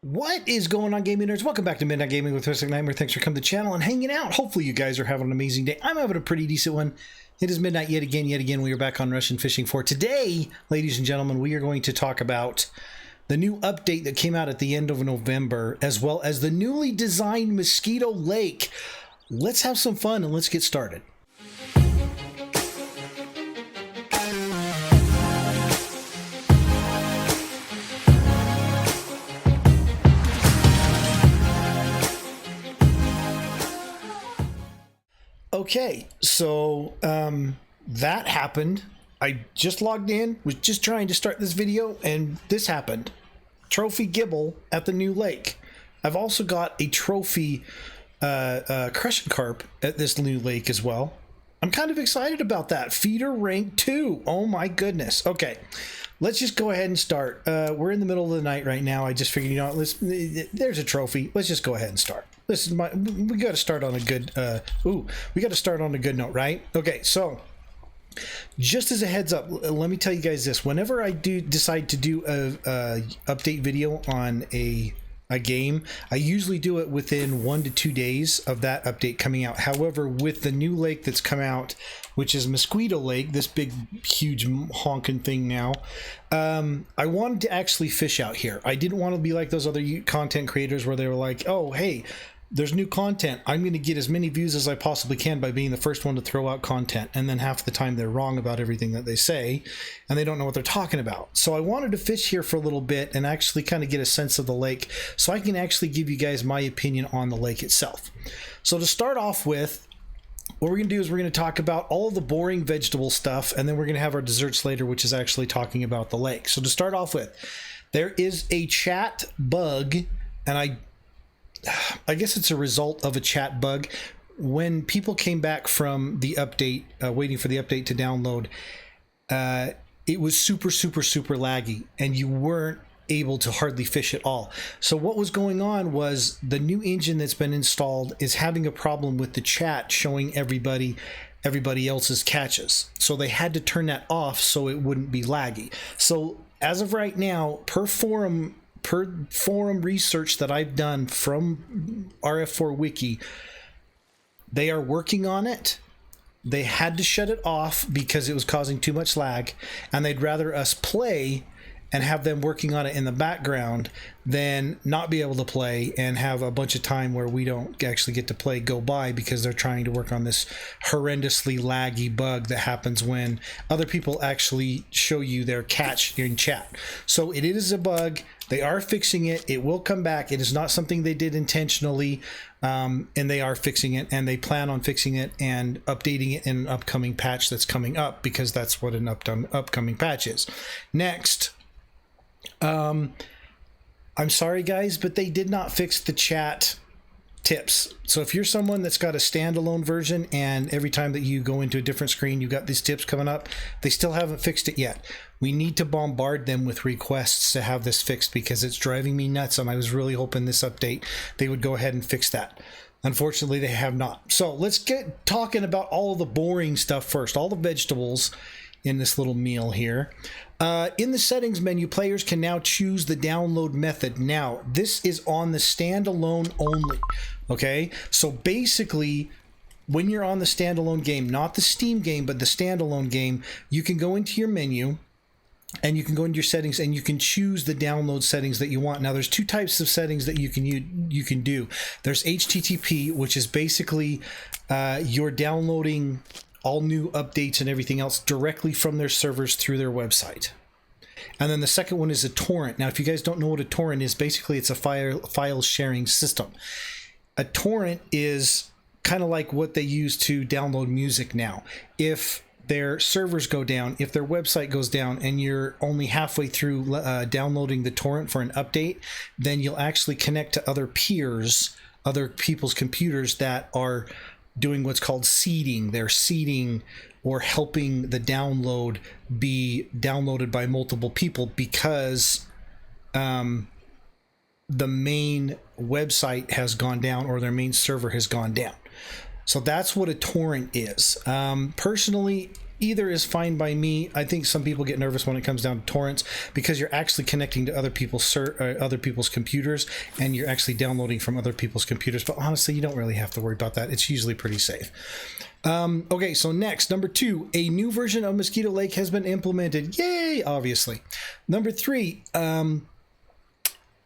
What is going on, gaming nerds? Welcome back to Midnight Gaming with Designare. Thanks for coming to the channel and hanging out. Hopefully you guys are having an amazing day. I'm having a pretty decent one. It is midnight yet again. We are back on Russian Fishing for today, ladies and gentlemen. We are going to talk about the new update that came out at the end of November, as well as the newly designed Mosquito Lake. Let's have some fun and let's get started. Okay, so that happened. I just logged in, was just trying to start this video, and this happened. Trophy Gibble at the new lake. I've also got a trophy crescent carp at this new lake as well. I'm kind of excited about that. Feeder rank 2. Oh my goodness. Okay, let's just go ahead and start. We're in the middle of the night right now. I just figured, you know, there's a trophy. Let's just go ahead and start. We got to start on a good, we got to start on a good note, right? Okay, so just as a heads up, let me tell you guys this. Whenever I decide to do a update video on a game, I usually do it within 1 to 2 days of that update coming out. However, with the new lake that's come out, which is Mosquito Lake, this big, huge honking thing now, I wanted to actually fish out here. I didn't want to be like those other content creators where they were like, oh, hey, there's new content. I'm going to get as many views as I possibly can by being the first one to throw out content. And then half the time they're wrong about everything that they say and they don't know what they're talking about. So I wanted to fish here for a little bit and actually kind of get a sense of the lake so I can actually give you guys my opinion on the lake itself. So to start off with, what we're going to do is we're going to talk about all of the boring vegetable stuff, and then we're going to have our desserts later, which is actually talking about the lake. So to start off with, there is a chat bug, and I guess it's a result of a chat bug. When people came back from the update, waiting for the update to download, it was super laggy, and you weren't able to hardly fish at all. So what was going on was the new engine that's been installed is having a problem with the chat showing everybody else's catches. So they had to turn that off so it wouldn't be laggy. So as of right now, per forum research that I've done from RF4 Wiki, they are working on it. They had to shut it off because it was causing too much lag, and they'd rather us play and have them working on it in the background than not be able to play and have a bunch of time where we don't actually get to play go by because they're trying to work on this horrendously laggy bug that happens when other people actually show you their catch in chat. So it is a bug. They are fixing it. It will come back. It is not something they did intentionally, and they are fixing it, and they plan on fixing it and updating it in an upcoming patch that's coming up, because that's what an upcoming patch is. Next, I'm sorry guys, but they did not fix the chat tips. So if you're someone that's got a standalone version and every time that you go into a different screen you got these tips coming up, they still haven't fixed it yet. We need to bombard them with requests to have this fixed because it's driving me nuts, and I was really hoping this update they would go ahead and fix that. Unfortunately, they have not. So let's get talking about all of the boring stuff first, all the vegetables in this little meal here. In the settings menu, players can now choose the download method. Now, this is on the standalone only, okay? So basically, when you're on the standalone game, not the Steam game, but the standalone game, you can go into your menu and you can go into your settings and you can choose the download settings that you want. Now, there's two types of settings that you can do. There's HTTP, which is basically you're downloading all new updates and everything else directly from their servers through their website. And then the second one is a torrent. Now, if you guys don't know what a torrent is, basically it's a file sharing system. A torrent is kind of like what they use to download music now. If their servers go down, if their website goes down, and you're only halfway through downloading the torrent for an update, then you'll actually connect to other peers, other people's computers that are doing what's called seeding. They're seeding or helping the download be downloaded by multiple people because the main website has gone down or their main server has gone down. So that's what a torrent is. Personally, either is fine by me. I think some people get nervous when it comes down to torrents because you're actually connecting to other people's computers, and you're actually downloading from other people's computers. But honestly, you don't really have to worry about that. It's usually pretty safe. Okay, so next, number 2, a new version of Mosquito Lake has been implemented. Yay, obviously. Number 3,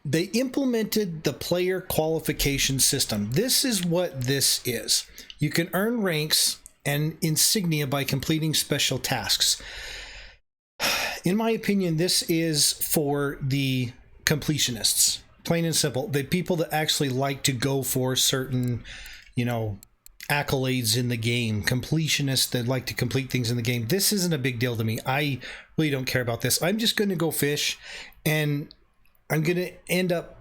they implemented the player qualification system. This is what this is. You can earn ranks and insignia by completing special tasks. In my opinion, this is for the completionists, plain and simple. The people that actually like to go for certain, you know, accolades in the game, completionists that like to complete things in the game. This isn't a big deal to me. I really don't care about this. I'm just going to go fish, and I'm going to end up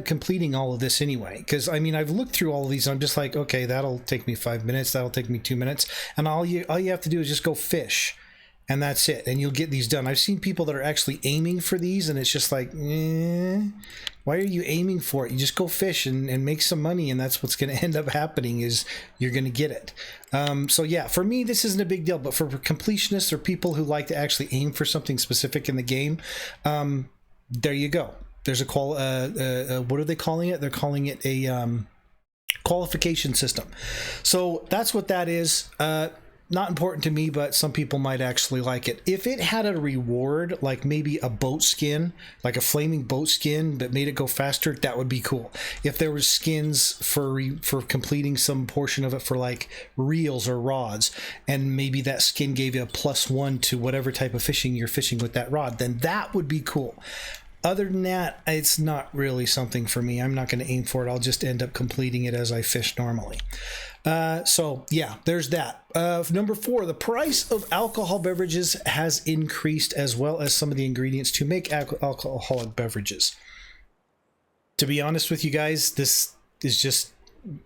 completing all of this anyway, because I mean, I've looked through all of these. I'm just like, okay, that'll take me 5 minutes, that'll take me 2 minutes, and all you have to do is just go fish, and that's it, and you'll get these done. I've seen people that are actually aiming for these, and it's just like, why are you aiming for it? You just go fish and make some money, and that's what's going to end up happening, is you're going to get it. So yeah, for me, this isn't a big deal, but for completionists or people who like to actually aim for something specific in the game, there you go. There's a what are they calling it? They're calling it a qualification system. So that's what that is. Not important to me, but some people might actually like it. If it had a reward, like maybe a boat skin, like a flaming boat skin that made it go faster, that would be cool. If there was skins for completing some portion of it for like reels or rods, and maybe that skin gave you a +1 to whatever type of fishing you're fishing with that rod, then that would be cool. Other than that, it's not really something for me. I'm not going to aim for it. I'll just end up completing it as I fish normally. So yeah, there's that. Number 4, the price of alcohol beverages has increased, as well as some of the ingredients to make alcoholic beverages. To be honest with you guys, this is just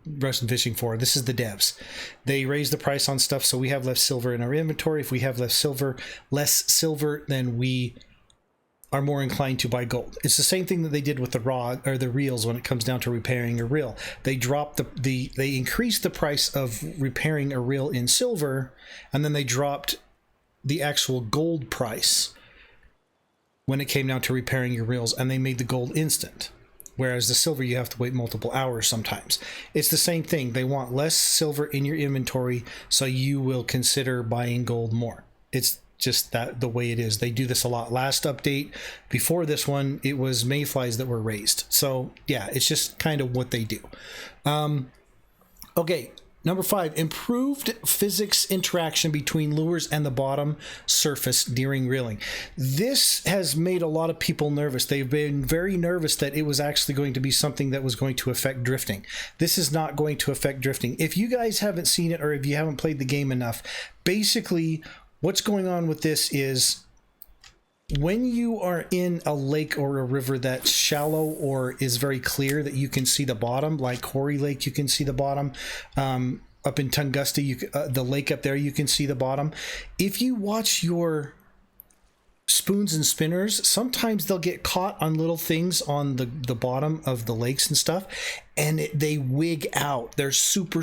Russian Fishing 4. This is the devs. They raised the price on stuff, so we have less silver in our inventory. If we have less silver, then we are more inclined to buy gold. It's the same thing that they did with the rod or the reels when it comes down to repairing a reel. They dropped they increased the price of repairing a reel in silver, and then they dropped the actual gold price when it came down to repairing your reels, and they made the gold instant. Whereas the silver, you have to wait multiple hours sometimes. It's the same thing. They want less silver in your inventory, so you will consider buying gold more. It's just that the way it is. They do this a lot. Last update, before this one, it was mayflies that were raised. So yeah, it's just kind of what they do. Okay, number 5, improved physics interaction between lures and the bottom surface during reeling. This has made a lot of people nervous. They've been very nervous that it was actually going to be something that was going to affect drifting. This is not going to affect drifting. If you guys haven't seen it, or if you haven't played the game enough, basically what's going on with this is when you are in a lake or a river that's shallow or is very clear that you can see the bottom, like Quarry Lake, you can see the bottom. Up in Tunguska, the lake up there, you can see the bottom. If you watch your spoons and spinners, sometimes they'll get caught on little things on the bottom of the lakes and stuff, and they wig out. They're super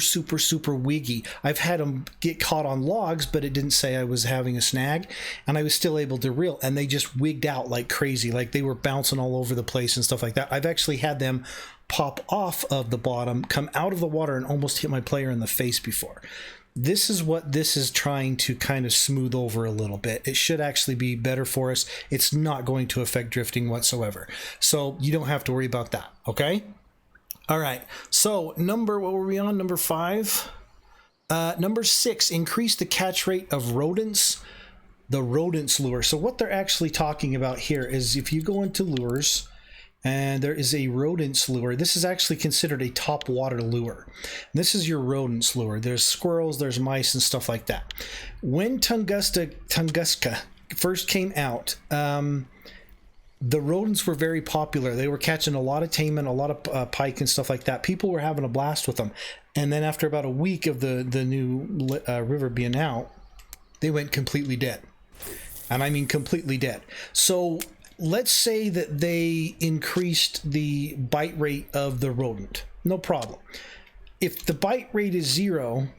wiggy. I've had them get caught on logs, but it didn't say I was having a snag, and I was still able to reel, and they just wigged out like crazy, like they were bouncing all over the place and stuff like that. I've actually had them pop off of the bottom, come out of the water, and almost hit my player in the face before. This is what this is trying to kind of smooth over a little bit. It should actually be better for us. It's not going to affect drifting whatsoever. So you don't have to worry about that, okay? All right, so what were we on? Number 5? Number 6, increase the catch rate of rodents, the Rodents Lure. So what they're actually talking about here is if you go into lures, and there is a Rodents Lure. This is actually considered a top water lure. This is your Rodents Lure. There's squirrels, there's mice, and stuff like that. When Tunguska first came out, the rodents were very popular. They were catching a lot of taimen, a lot of pike and stuff like that. People were having a blast with them. And then after about a week of the new river being out, they went completely dead. And I mean completely dead. So let's say that they increased the bite rate of the rodent. No problem. If the bite rate is 0,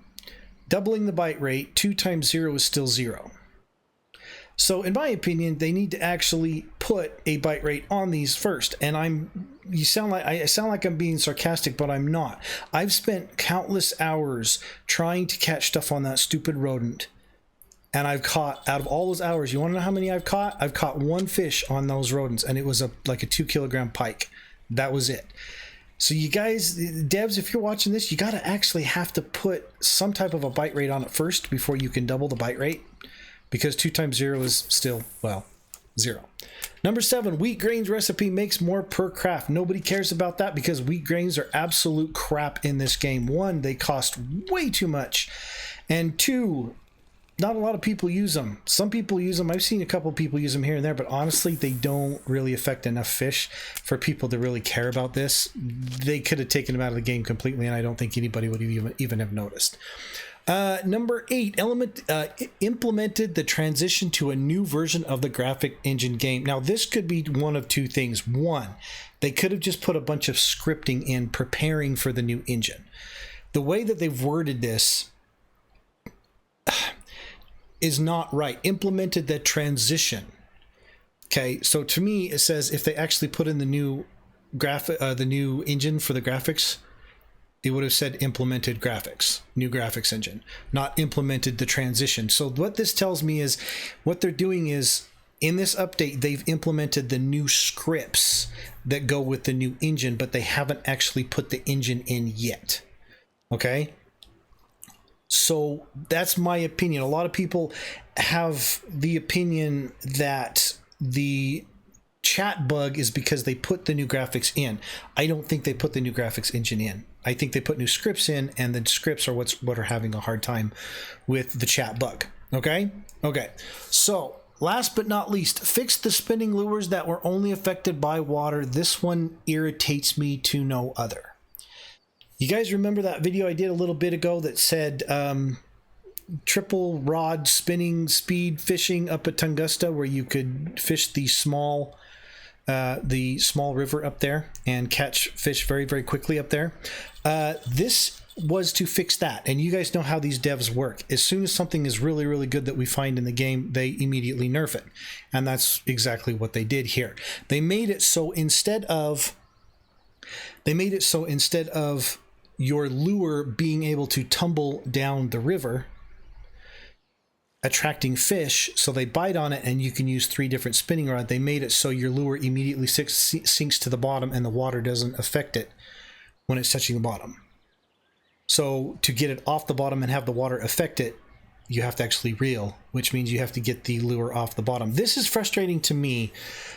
doubling the bite rate, 2 times 0 is still 0. So in my opinion, they need to actually put a bite rate on these first. And I sound like I'm being sarcastic, but I'm not. I've spent countless hours trying to catch stuff on that stupid rodent. And I've caught, out of all those hours, you want to know how many I've caught? I've caught 1 fish on those rodents, and it was like a 2-kilogram pike. That was it. So you guys, devs, if you're watching this, you got to actually have to put some type of a bite rate on it first before you can double the bite rate. Because 2 times 0 is still, well, 0. Number 7, wheat grains recipe makes more per craft. Nobody cares about that because wheat grains are absolute crap in this game. 1, they cost way too much. And 2, not a lot of people use them. Some people use them. I've seen a couple people use them here and there, but honestly, they don't really affect enough fish for people to really care about this. They could have taken them out of the game completely, and I don't think anybody would even have noticed. Number 8, implemented the transition to a new version of the graphic engine game. Now, this could be one of 2 things. 1, they could have just put a bunch of scripting in preparing for the new engine. The way that they've worded this is not right. Implemented the transition. Okay, so to me, it says if they actually put in the new the new engine for the graphics, it would have said implemented graphics, new graphics engine, not implemented the transition. So what this tells me is what they're doing is in this update, they've implemented the new scripts that go with the new engine, but they haven't actually put the engine in yet. Okay. So that's my opinion. A lot of people have the opinion that the chat bug is because they put the new graphics in. I don't think they put the new graphics engine in. I think they put new scripts in, and the scripts are what are having a hard time with the chat bug. Okay? Okay. So, last but not least, fix the spinning lures that were only affected by water. This one irritates me to no other. You guys remember that video I did a little bit ago that said triple rod spinning speed fishing up at Tunguska, where you could fish the small river up there and catch fish very, very quickly up there. This was to fix that. And you guys know how these devs work. As soon as something is really, really good that we find in the game, they immediately nerf it. And that's exactly what they did here. They made it so instead of your lure being able to tumble down the river, attracting fish, so they bite on it and you can use 3 different spinning rods. They made it so your lure immediately sinks to the bottom and the water doesn't affect it when it's touching the bottom. So to get it off the bottom and have the water affect it, you have to actually reel, which means you have to get the lure off the bottom. This is frustrating to me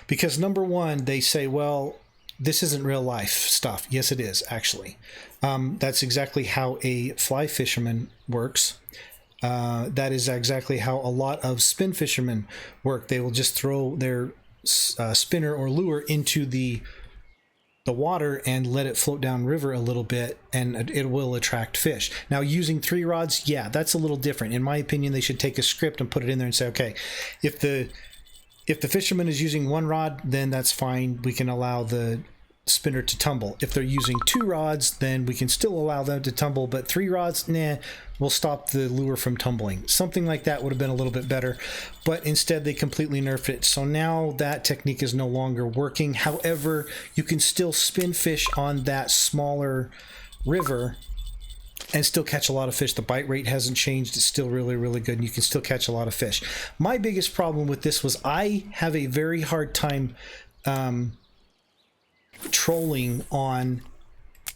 because number 1, they say, well, this isn't real life stuff. Yes, it is actually. That's exactly how a fly fisherman works. That is exactly how a lot of spin fishermen work. They will just throw their spinner or lure into the water and let it float down river a little bit, and it will attract fish. Now, using 3 rods, yeah, that's a little different. In my opinion, they should take a script and put it in there and say, okay, if the fisherman is using 1 rod, then that's fine. We can allow the spinner to tumble. If they're using 2 rods, then we can still allow them to tumble, but 3 rods, nah, we'll stop the lure from tumbling. Something like that would have been a little bit better, but instead they completely nerfed it. So now that technique is no longer working. However, you can still spin fish on that smaller river and still catch a lot of fish. The bite rate hasn't changed. It's still really, really good, and you can still catch a lot of fish. My biggest problem with this was I have a very hard time trolling on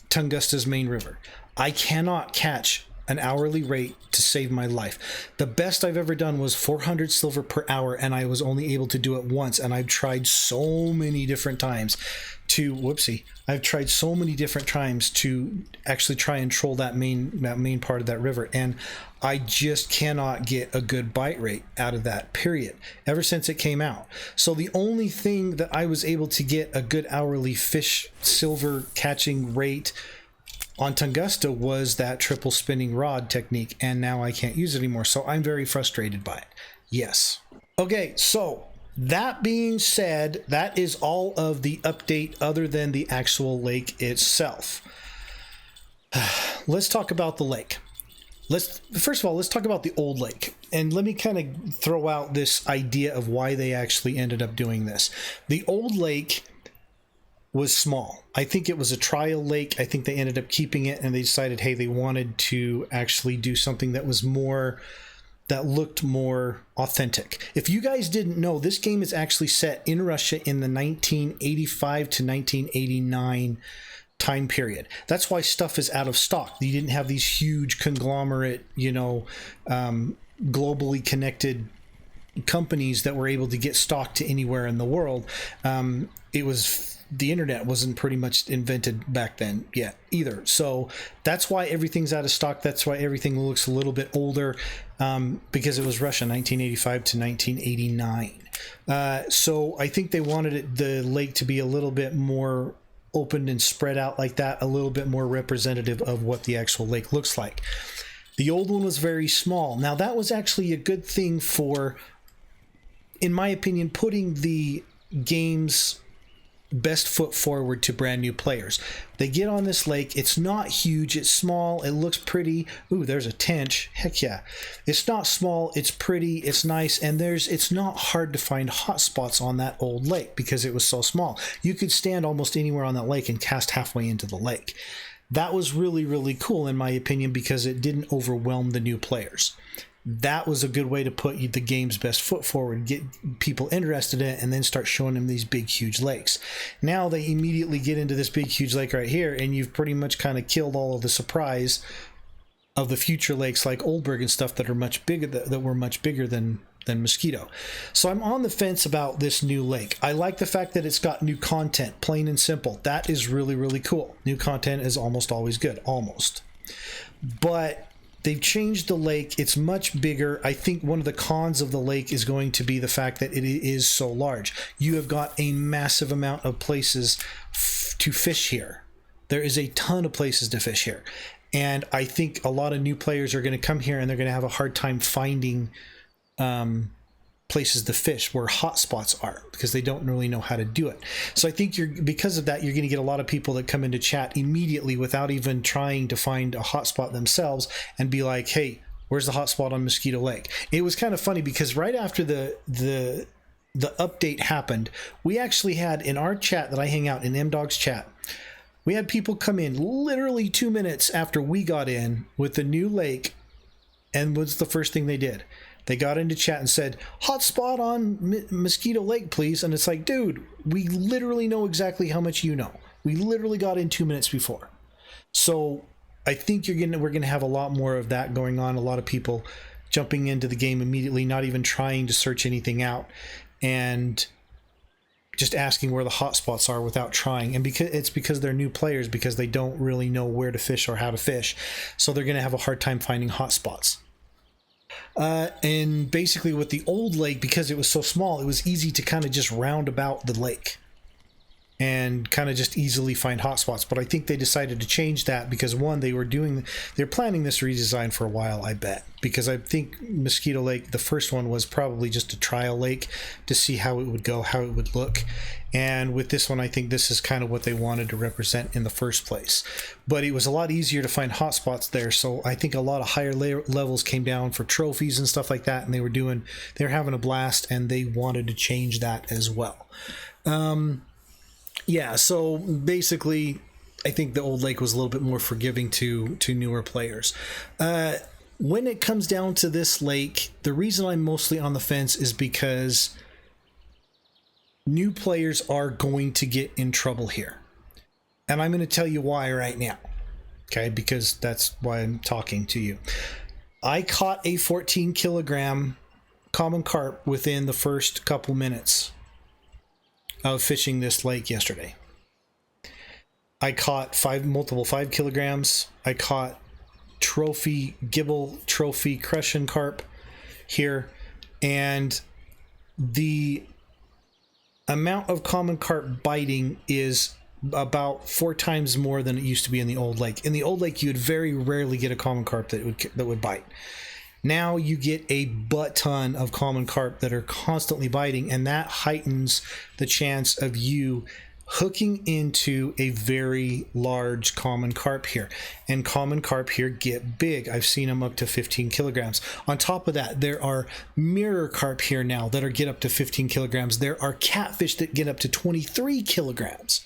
Tunguska's main river. I cannot catch an hourly rate to save my life. The best I've ever done was 400 silver per hour, and I was only able to do it once, and I've tried so many different times I've tried so many different times to actually try and troll that main part of that river, and I just cannot get a good bite rate out of that, period, ever since it came out. So the only thing that I was able to get a good hourly fish silver catching rate on Tunguska was that triple spinning rod technique, and now I can't use it anymore. So I'm very frustrated by it. Yes. Okay, so that being said, that is all of the update other than the actual lake itself. Let's talk about the lake. First of all, let's talk about the old lake, and let me kind of throw out this idea of why they actually ended up doing this. The old lake was small. I think it was a trial lake. I think they ended up keeping it, and they decided, hey, they wanted to actually do something that was more, that looked more authentic. If you guys didn't know, this game is actually set in Russia in the 1985 to 1989 time period. That's why stuff is out of stock. You didn't have these huge conglomerate, globally connected companies that were able to get stock to anywhere in the world. The internet wasn't pretty much invented back then yet either. So that's why everything's out of stock. That's why everything looks a little bit older, because it was Russia, 1985 to 1989. So I think they wanted the lake to be a little bit more opened and spread out like that, a little bit more representative of what the actual lake looks like. The old one was very small. Now that was actually a good thing for, in my opinion, putting the game's best foot forward to brand new players. They get on this lake. It's not huge. It's small. It looks pretty. Ooh, there's a tench. Heck yeah. It's not small. It's pretty. It's nice. And it's not hard to find hot spots on that old lake because it was so small. You could stand almost anywhere on that lake and cast halfway into the lake. That was really, really cool in my opinion because it didn't overwhelm the new players. That was a good way to put the game's best foot forward, get people interested in it, and then start showing them these big, huge lakes. Now they immediately get into this big, huge lake right here, and you've pretty much kind of killed all of the surprise of the future lakes like Oldberg and stuff that are much bigger, that were much bigger than Mosquito. So I'm on the fence about this new lake. I like the fact that it's got new content, plain and simple. That is really, really cool. New content is almost always good, almost. But they've changed the lake. It's much bigger. I think one of the cons of the lake is going to be the fact that it is so large. You have got a massive amount of places to fish here. There is a ton of places to fish here. And I think a lot of new players are going to come here and they're going to have a hard time finding places to fish where hot spots are because they don't really know how to do it. So I think because of that, you're going to get a lot of people that come into chat immediately without even trying to find a hot spot themselves and be like, hey, where's the hot spot on Mosquito Lake? It was kind of funny because right after the update happened, we actually had in our chat that I hang out in MDog's chat, we had people come in literally 2 minutes after we got in with the new lake, and what's the first thing they did? They got into chat and said, hot spot on Mosquito Lake, please. And it's like, dude, we literally know exactly how much you know. We literally got in 2 minutes before. So I think we're gonna have a lot more of that going on. A lot of people jumping into the game immediately, not even trying to search anything out, and just asking where the hot spots are without trying. And because they're new players, because they don't really know where to fish or how to fish. So they're gonna have a hard time finding hot spots. And basically with the old lake, because it was so small, it was easy to kind of just round about the lake and kind of just easily find hot spots. But I think they decided to change that because one, they're planning this redesign for a while, I bet, because I think Mosquito Lake, the first one, was probably just a trial lake to see how it would go, how it would look. And with this one, I think this is kind of what they wanted to represent in the first place. But it was a lot easier to find hot spots there. So I think a lot of higher levels came down for trophies and stuff like that. And they were having a blast, and they wanted to change that as well. Yeah, so basically, I think the old lake was a little bit more forgiving to newer players. When it comes down to this lake, the reason I'm mostly on the fence is because new players are going to get in trouble here. And I'm going to tell you why right now. Okay, because that's why I'm talking to you. I caught a 14 kilogram common carp within the first couple minutes of fishing this lake yesterday. I caught multiple 5 kilograms. I caught trophy crushing carp here, and the amount of common carp biting is about 4 times more than it used to be in the old lake. In the old lake, you would very rarely get a common carp that would bite. Now you get a butt ton of common carp that are constantly biting, and that heightens the chance of you hooking into a very large common carp here, and common carp here get big. I've seen them up to 15 kilograms. On top of that, there are mirror carp here now that get up to 15 kilograms. There are catfish that get up to 23 kilograms.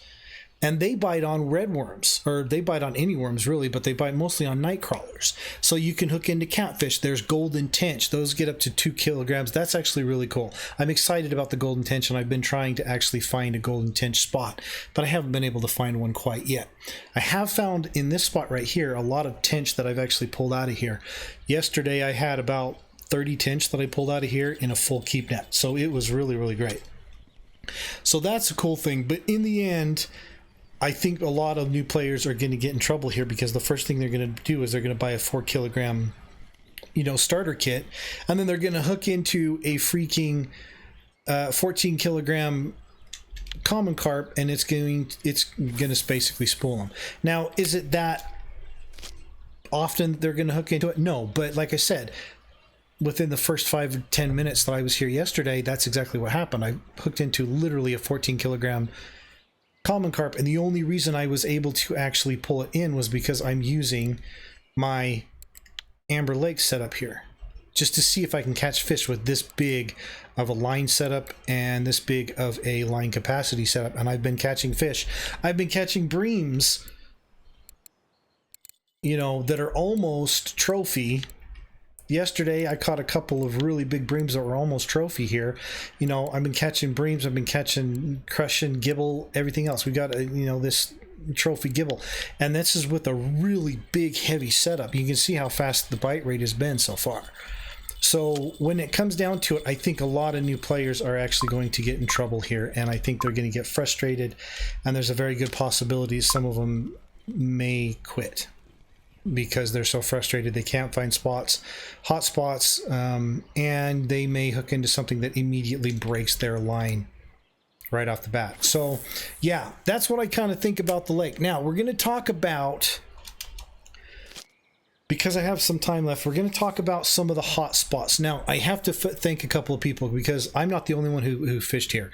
And they bite on red worms, or they bite on any worms really, but they bite mostly on night crawlers. So you can hook into catfish. There's golden tench. Those get up to 2 kilograms. That's actually really cool. I'm excited about the golden tench, and I've been trying to actually find a golden tench spot, but I haven't been able to find one quite yet. I have found in this spot right here a lot of tench that I've actually pulled out of here. Yesterday I had about 30 tench that I pulled out of here in a full keep net. So it was really, really great. So that's a cool thing. But in the end, I think a lot of new players are going to get in trouble here, because the first thing they're going to do is they're going to buy a 4 kilogram, starter kit, and then they're going to hook into a freaking 14 kilogram common carp, and it's going to basically spool them. Now, is it that often they're going to hook into it? No, but like I said, within the first 5 or 10 minutes that I was here yesterday, that's exactly what happened. I hooked into literally a 14 kilogram common carp, and the only reason I was able to actually pull it in was because I'm using my Amber Lake setup here, just to see if I can catch fish with this big of a line setup and this big of a line capacity setup. And I've been catching fish. I've been catching breams, that are almost trophy. Yesterday I caught a couple of really big breams that were almost trophy here. I've been catching breams, I've been catching crushing gibble, everything else. We got this trophy gibble, and this is with a really big heavy setup. You can see how fast the bite rate has been so far. So when it comes down to it, I think a lot of new players are actually going to get in trouble here, and I think they're going to get frustrated, and there's a very good possibility some of them may quit, because they're so frustrated they can't find hot spots, and they may hook into something that immediately breaks their line right off the bat. So yeah, that's what I kind of think about the lake. Now we're going to talk about, because I have some time left, we're going to talk about some of the hot spots. Now I have to thank a couple of people, because I'm not the only one who fished here.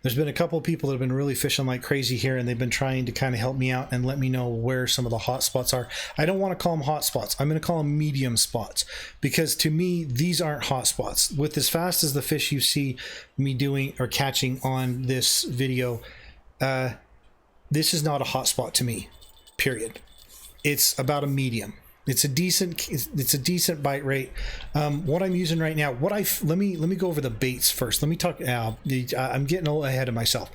There's been a couple of people that have been really fishing like crazy here, and they've been trying to kind of help me out and let me know where some of the hot spots are. I don't want to call them hot spots. I'm going to call them medium spots, because to me, these aren't hot spots. With as fast as the fish you see me doing or catching on this video, this is not a hot spot to me, period. It's about a medium. It's a decent bite rate. What I'm using right now, let me go over the baits first. Let me talk. I'm getting a little ahead of myself.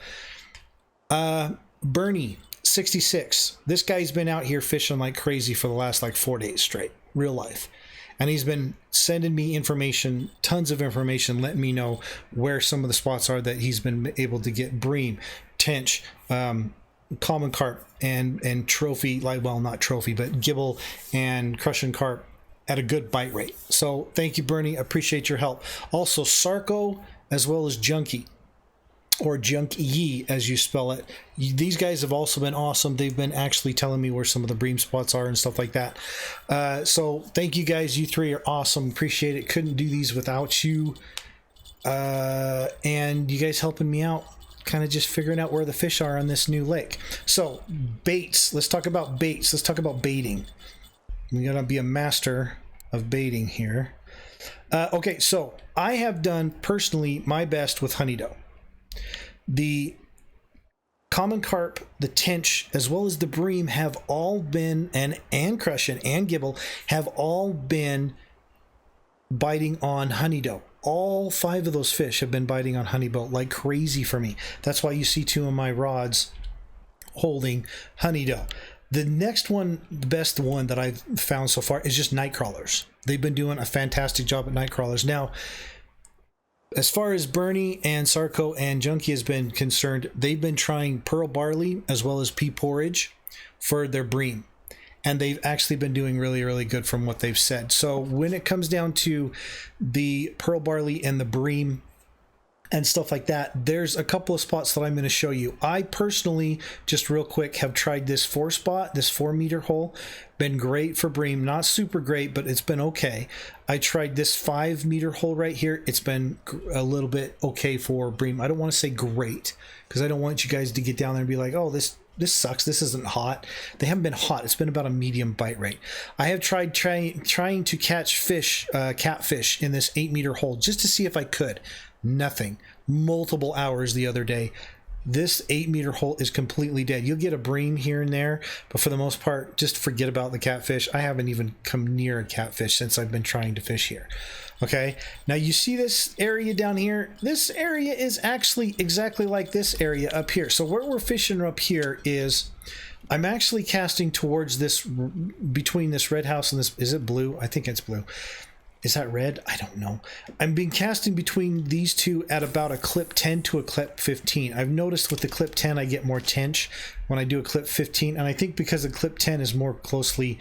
Bernie 66. This guy's been out here fishing like crazy for the last 4 days straight, real life, and he's been sending me information, tons of information, letting me know where some of the spots are that he's been able to get bream, tench, common carp, and trophy, well, not trophy, but gibble and crushing carp at a good bite rate. So thank you, Bernie. Appreciate your help. Also Sarko, as well as Junkie, or Junkie as you spell it. These guys have also been awesome. They've been actually telling me where some of the bream spots are and stuff like that. So thank you guys. You three are awesome. Appreciate it. Couldn't do these without you. And you guys helping me out, kind of just figuring out where the fish are on this new lake. So baits, let's talk about baits. Let's talk about baiting. We gotta be a master of baiting here. Okay, so I have done personally my best with honey dough. The common carp, the tench, as well as the bream have all been, and crushing and gibble have all been biting on honey dough. All 5 of those fish have been biting on honey dough like crazy for me. That's why you see 2 of my rods holding honey dough. The next one, the best one that I've found so far, is just night crawlers. They've been doing a fantastic job at night crawlers. Now, as far as Bernie and Sarko and Junkie has been concerned, they've been trying pearl barley as well as pea porridge for their bream. And they've actually been doing really, really good from what they've said. So when it comes down to the pearl barley and the bream and stuff like that. There's a couple of spots that I'm going to show you. I personally, just real quick, have tried this 4-spot, this 4-meter hole. Been great for bream. Not super great, but it's been okay. I tried this 5-meter hole right here. It's been a little bit okay for bream. I don't want to say great, because I don't want you guys to get down there and be like, oh, this sucks, this isn't hot. They haven't been hot. It's been about a medium bite rate. I have tried trying to catch fish, catfish in this 8-meter hole just to see if I could. Nothing. Multiple hours the other day. This 8-meter hole is completely dead. You'll get a bream here and there, but for the most part, just forget about the catfish. I haven't even come near a catfish since I've been trying to fish here. Okay, now you see this area down here? This area is actually exactly like this area up here. So where we're fishing up here is, I'm actually casting towards this, between this red house and this, is it blue? I think it's blue. Is that red? I don't know. I'm being casting between these two at about a clip 10 to a clip 15. I've noticed with the clip 10, I get more tench when I do a clip 15. And I think because the clip 10 is more closely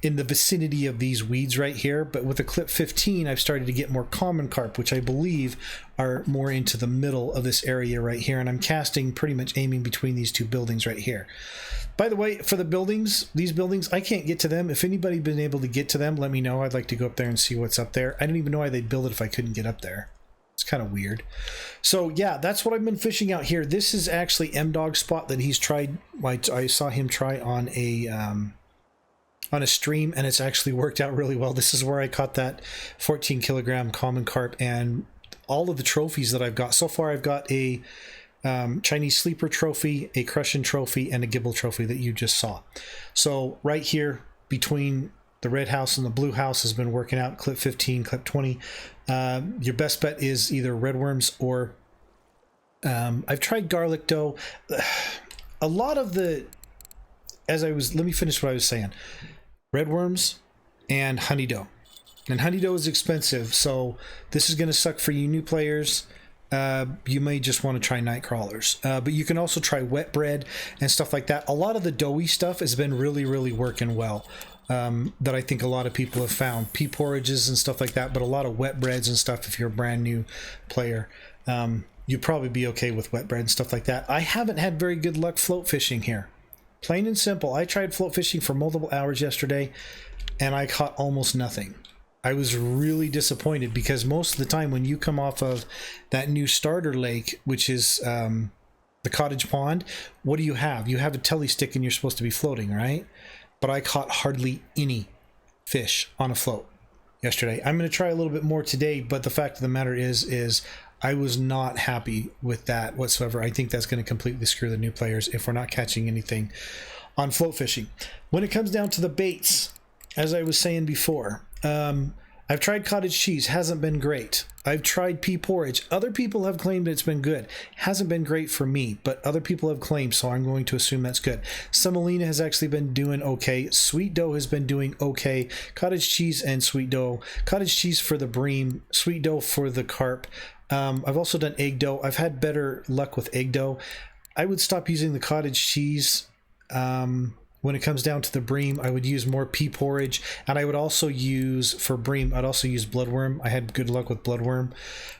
in the vicinity of these weeds right here, but with a clip 15 I've started to get more common carp, which I believe are more into the middle of this area right here, and I'm casting pretty much aiming between these two buildings right here. By the way, for the buildings, these buildings, I can't get to them. If anybody's been able to get to them, let me know. I'd like to go up there and see what's up there. I don't even know why they'd build it if I couldn't get up there. It's kind of weird. So yeah, that's what I've been fishing out here. This is actually M-Dog's spot that he's tried. I saw him try on a stream, and it's actually worked out really well. This is where I caught that 14 kilogram common carp, and all of the trophies that I've got so far. I've got a Chinese sleeper trophy, a crushing trophy, and a gibble trophy that you just saw. So right here between the red house and the blue house has been working out. Clip 15, clip 20. Your best bet is either redworms or I've tried garlic dough. A lot of the, let me finish what I was saying. Redworms and honey dough. And honey dough is expensive, so this is going to suck for you new players. You may just want to try night crawlers, but you can also try wet bread and stuff like that. A lot of the doughy stuff has been really working well, that I think a lot of people have found. Pea porridges and stuff like that, but a lot of wet breads and stuff if you're a brand new player. You'd probably be okay with wet bread and stuff like that. I haven't had very good luck float fishing here. Plain and simple. I tried float fishing for multiple hours yesterday, and I caught almost nothing. I was really disappointed because most of the time when you come off of that new starter lake, which is the cottage pond, what do you have? You have a telly stick and you're supposed to be floating, right? But I caught hardly any fish on a float yesterday. I'm going to try a little bit more today, but the fact of the matter is I was not happy with that whatsoever. I think that's going to completely screw the new players if we're not catching anything on float fishing. When it comes down to the baits, as I was saying before, I've tried cottage cheese, hasn't been great. I've tried pea porridge. Other people have claimed it's been good. Hasn't been great for me, but other people have claimed, so I'm going to assume that's good. Semolina has actually been doing okay. Sweet dough has been doing okay. Cottage cheese and sweet dough. Cottage cheese for the bream, sweet dough for the carp. I've also done egg dough. I've had better luck with egg dough. I would stop using the cottage cheese. When it comes down to the bream, I would use more pea porridge, and I would also use, for bream, I'd also use bloodworm. I had good luck with bloodworm.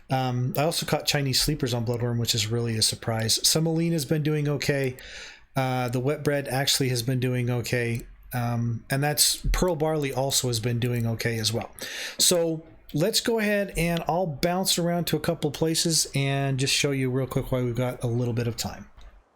I also caught Chinese sleepers on bloodworm, which is really a surprise. Semolina has been doing okay. The wet bread actually has been doing okay. And that's pearl barley also has been doing okay as well. So let's go ahead and I'll bounce around to a couple places and just show you real quick why we've got a little bit of time.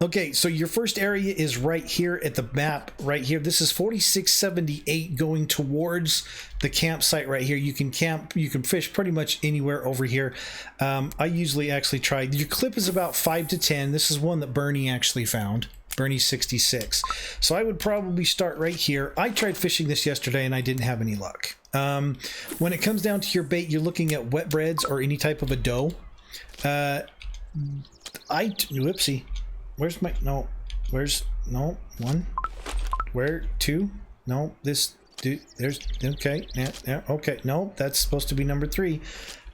Okay, so your first area is right here at the map right here. This is 4678 going towards the campsite right here. You can camp, you can fish pretty much anywhere over here. I usually actually try, your clip is about 5 to 10. This is one that Bernie actually found. Bernie 66. So I would probably start right here. I tried fishing this yesterday and I didn't have any luck. When it comes down to your bait, you're looking at wet breads or any type of a dough. Whoopsie. Where's my, no, where's, no, one, where, two, no, this, dude, there's, okay, yeah, okay, no, that's supposed to be number 3.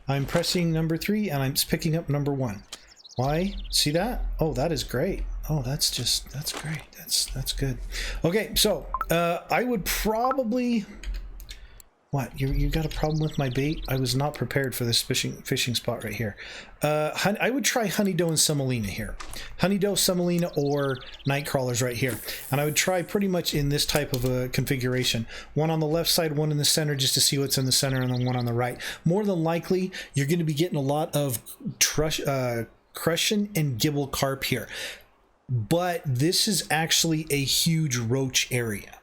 I'm pressing number 3 and I'm picking up number 1. Why? See that? Oh, that is great. Oh, that's great. That's good. Okay, so I would probably, What? You got a problem with my bait? I was not prepared for this fishing spot right here. I would try honeydoe and semolina here. Honeydoe, semolina, or night crawlers right here. And I would try pretty much in this type of a configuration. One on the left side, one in the center, just to see what's in the center, and then one on the right. More than likely, you're going to be getting a lot of crushing and gibble carp here. But this is actually a huge roach area.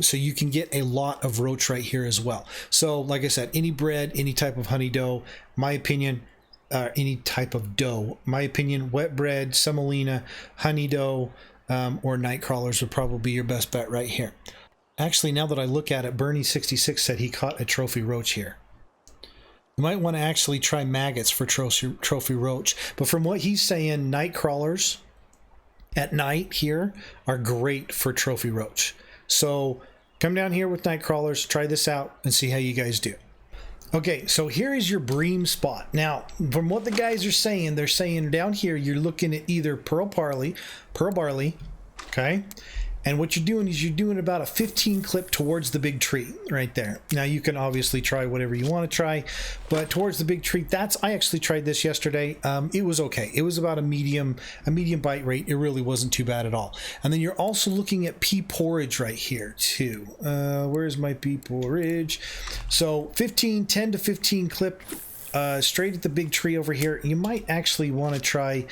So you can get a lot of roach right here as well. So like I said, any bread, any type of honey dough, my opinion, any type of dough, my opinion, wet bread, semolina, honey dough, or night crawlers would probably be your best bet right here. Actually, now that I look at it, Bernie66 said he caught a trophy roach here. You might want to actually try maggots for trophy roach. But from what he's saying, night crawlers at night here are great for trophy roach. So come down here with night crawlers, try this out, and see how you guys do. Okay, so here is your Bream Spot. Now, from what the guys are saying, they're saying down here you're looking at either pearl barley, okay? And what you're doing is you're doing about a 15 clip towards the big tree right there. Now you can obviously try whatever you want to try, but towards the big tree, I actually tried this yesterday. It was okay. It was about a medium bite rate. It really wasn't too bad at all. And then you're also looking at pea porridge right here too. Where's my pea porridge? So 10 to 15 clip straight at the big tree over here. You might actually want to try.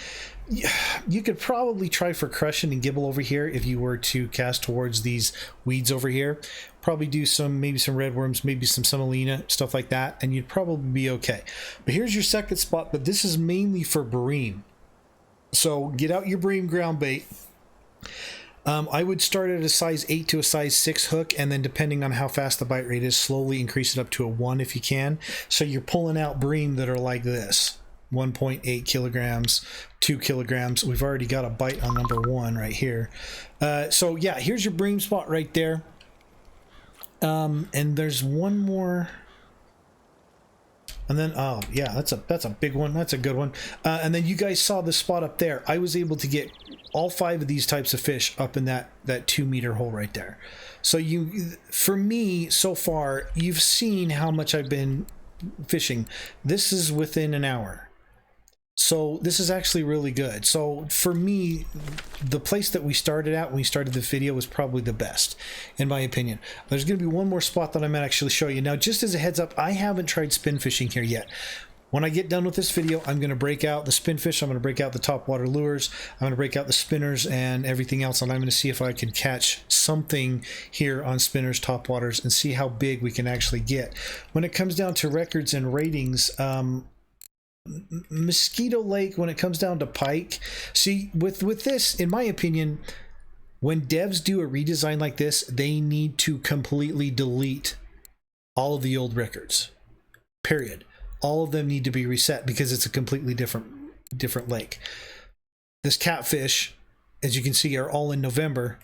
You could probably try for crushing and gibble over here if you were to cast towards these weeds over here. Probably do maybe some redworms, maybe some semolina, stuff like that, and you'd probably be okay. But here's your second spot, but this is mainly for bream. So get out your bream ground bait. I would start at a size 8 to a size 6 hook, and then depending on how fast the bite rate is, slowly increase it up to a 1 if you can. So you're pulling out bream that are like this. 1.8 kilograms, 2 kilograms. We've already got a bite on number 1 right here. So yeah, here's your Bream Spot right there. And there's one more. And then, oh yeah, that's a big one. That's a good one. And then you guys saw the spot up there. I was able to get all 5 of these types of fish up in that 2-meter hole right there. So for me, so far, you've seen how much I've been fishing. This is within an hour. So this is actually really good. So for me, the place that we started at when we started the video was probably the best, in my opinion. There's going to be one more spot that I might actually show you. Now, just as a heads up, I haven't tried spin fishing here yet. When I get done with this video, I'm going to break out the spin fish. I'm going to break out the top water lures. I'm going to break out the spinners and everything else. And I'm going to see if I can catch something here on spinners, top waters, and see how big we can actually get. When it comes down to records and ratings, Mosquito Lake, when it comes down to pike, see, with this, in my opinion, when devs do a redesign like this, they need to completely delete all of the old records, period. All of them need to be reset because it's a completely different lake. This catfish, as you can see, are all in November,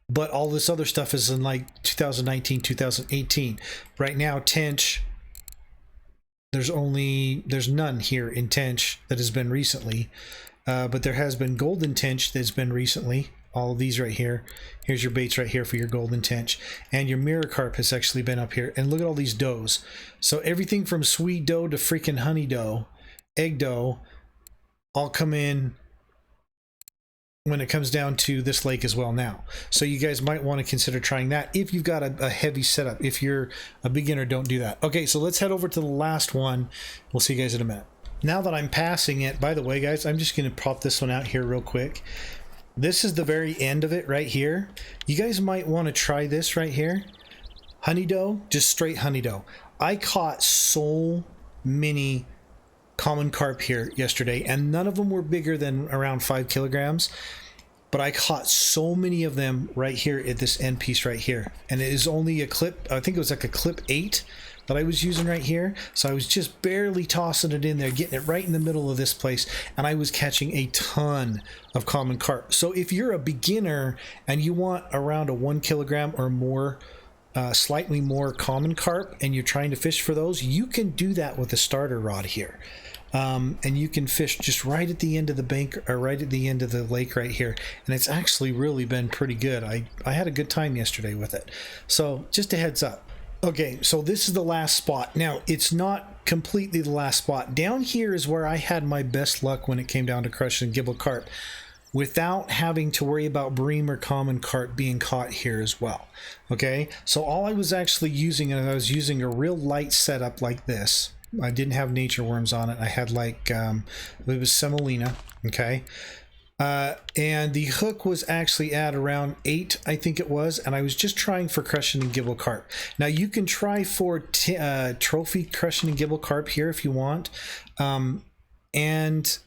but all this other stuff is in like 2019, 2018. Right now, tench, there's none here in tench that has been recently, but there has been golden tench that's been recently. All of these right here. Here's your baits right here for your golden tench, and your mirror carp has actually been up here. And look at all these does. So everything from sweet dough to freaking honey dough, egg dough, all come in when it comes down to this lake as well now. So you guys might want to consider trying that if you've got a heavy setup. If you're a beginner, don't do that. Okay, so let's head over to the last one. We'll see you guys in a minute. Now that I'm passing it, by the way, guys, I'm just going to pop this one out here real quick. This is the very end of it right here. You guys might want to try this right here. Honey dough, just straight honey dough. I caught so many common carp here yesterday, and none of them were bigger than around 5 kilograms, but I caught so many of them right here at this end piece right here. And it is only a clip, I think it was like a clip 8 that I was using right here. So I was just barely tossing it in there, getting it right in the middle of this place, and I was catching a ton of common carp. So if you're a beginner and you want around a 1 kilogram or more, slightly more common carp, and you're trying to fish for those, you can do that with a starter rod here. And you can fish just right at the end of the bank, or right at the end of the lake right here, and it's actually really been pretty good. I had a good time yesterday with it. So just a heads up. Okay, so this is the last spot. Now, it's not completely the last spot. Down here is where I had my best luck when it came down to crushing gibel carp, without having to worry about bream or common carp being caught here as well. Okay, so all I was actually using, and I was using a real light setup like this. I didn't have nature worms on it. I had like, it was semolina, okay? And the hook was actually at around 8, I think it was, and I was just trying for crushing and gibel carp. Now you can try for trophy crushing and gibel carp here if you want, and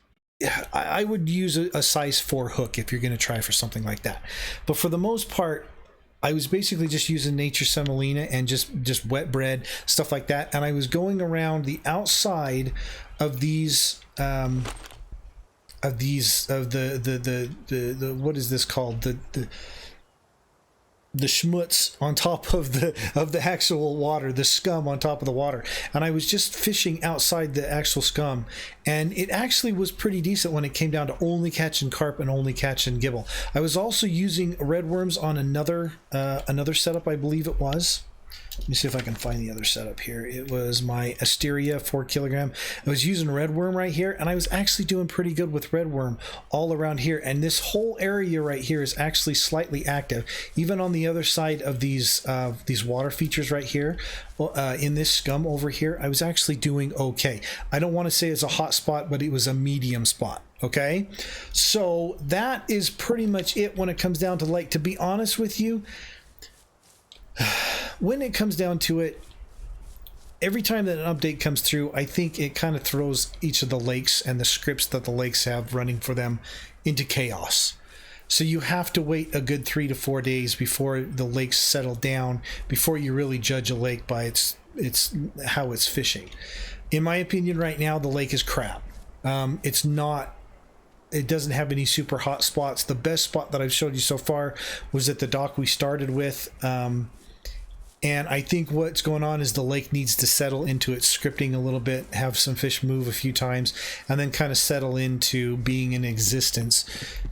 I would use a size 4 hook if you're going to try for something like that. But for the most part, I was basically just using nature semolina and just wet bread, stuff like that, and I was going around the outside of these of the what is this called, the schmutz on top of the actual water, the scum on top of the water, and I was just fishing outside the actual scum, and it actually was pretty decent when it came down to only catching carp and only catching gibel. I was also using red worms on another setup, I believe it was. Let me see if I can find the other setup here. It was my Asteria 4 kilogram. I was using red worm right here, and I was actually doing pretty good with red worm all around here. And this whole area right here is actually slightly active. Even on the other side of these water features right here, in this scum over here, I was actually doing okay. I don't want to say it's a hot spot, but it was a medium spot. Okay, so that is pretty much it when it comes down to lake. To be honest with you, when it comes down to it, every time that an update comes through, I think it kind of throws each of the lakes and the scripts that the lakes have running for them into chaos. So you have to wait a good 3 to 4 days before the lakes settle down, before you really judge a lake by its how it's fishing. In my opinion, right now, the lake is crap. It's not. It doesn't have any super hot spots. The best spot that I've showed you so far was at the dock we started with. And I think what's going on is the lake needs to settle into its scripting a little bit, have some fish move a few times, and then kind of settle into being in existence.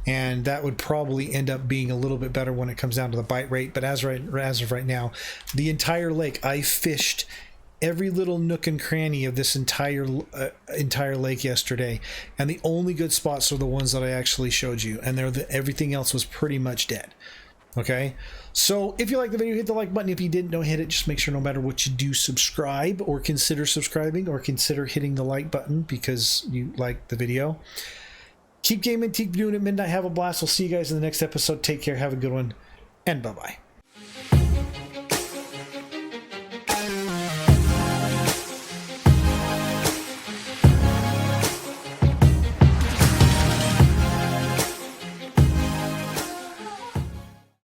And that would probably end up being a little bit better when it comes down to the bite rate. But as of right now, the entire lake, I fished every little nook and cranny of this entire lake yesterday, and the only good spots are the ones that I actually showed you, and everything else was pretty much dead. Okay, so if you like the video, hit the like button. If you didn't, don't hit it. Just make sure no matter what you do, subscribe, or consider subscribing, or consider hitting the like button because you like the video. Keep gaming, keep doing it midnight. Have a blast. We'll see you guys in the next episode. Take care, have a good one, and bye-bye.